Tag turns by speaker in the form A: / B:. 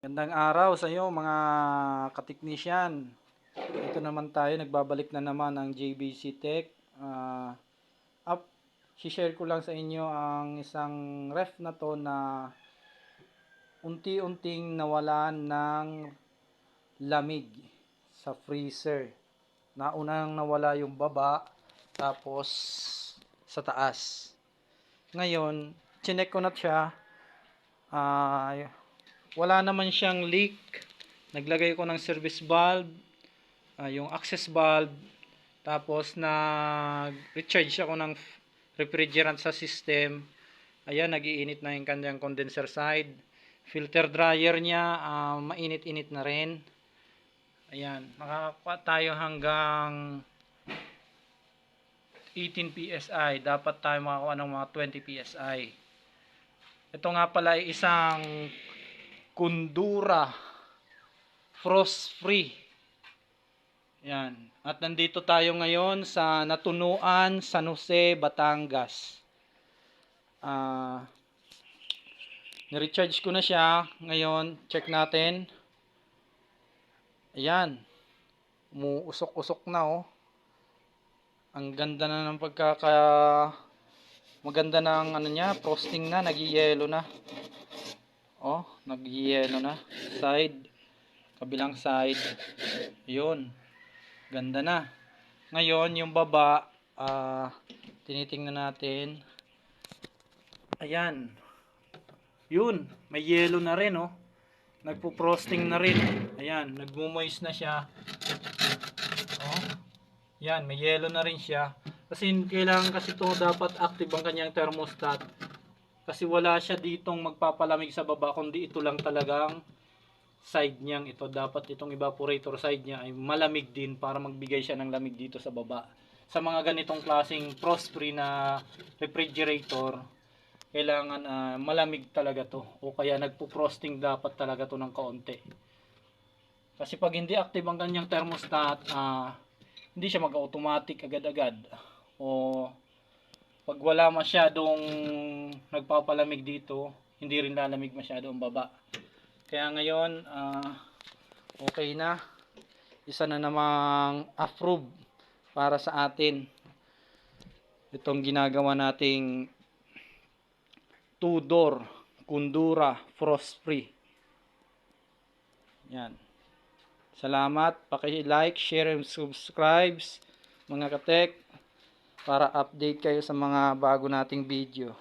A: Gandang araw sa iyo mga kateknisyan. Ito naman tayo, nagbabalik na naman ang JBC Tech. Up, share ko lang sa inyo ang isang ref na to na unti-unting nawalan ng lamig sa freezer. Naunang nawala yung baba, tapos sa taas. Ngayon, chinek ko na siya. Wala naman siyang leak. Naglagay ko ng service valve, yung access valve, tapos nag-recharge ako ng refrigerant sa system. Ayan, nagiinit na yung kanyang condenser side. Filter dryer niya, mainit-init na rin. Ayan, nakakuha tayo hanggang 18 PSI. Dapat tayo makakuha ng mga 20 PSI. Ito nga pala ay isang Kundura frost free. Yan. At nandito tayo ngayon sa Natunuan, San Jose, Batangas. Ni-recharge ko na siya. Ngayon, check natin. Ayan. Umuusok-usok na oh. Ang ganda na ng maganda na ang ano niya, frosting na, nag-yellow na. Oh, nag-yellow na. Side, kabilang side. 'Yun. Ganda na. Ngayon, yung baba, tinitingnan natin. Ayan. 'Yun, may yellow na rin oh. Nagpo-frosting na rin. Ayan, nagmo-moist na siya. Oh. Yan, may yellow na rin siya. Kasi kailangan kasi ito dapat active ang kanyang thermostat. Kasi wala siya ditong magpapalamig sa baba, kundi ito lang talagang side niyang ito. Dapat itong evaporator side niya ay malamig din para magbigay siya ng lamig dito sa baba. Sa mga ganitong klaseng frost free na refrigerator, kailangan malamig talaga to. O kaya nagpo-frosting dapat talaga to ng kaunti. Kasi pag hindi active ang kanyang thermostat, hindi siya mag-automatic agad-agad. O pag wala masyadong nagpapalamig dito, hindi rin lalamig masyado ang baba. Kaya ngayon, okay na. Isa na namang approve para sa atin. Itong ginagawa nating 2-door Kundura frost free. Yan. Salamat. Paki-like, share, and subscribe mga katek, para update kayo sa mga bago nating video.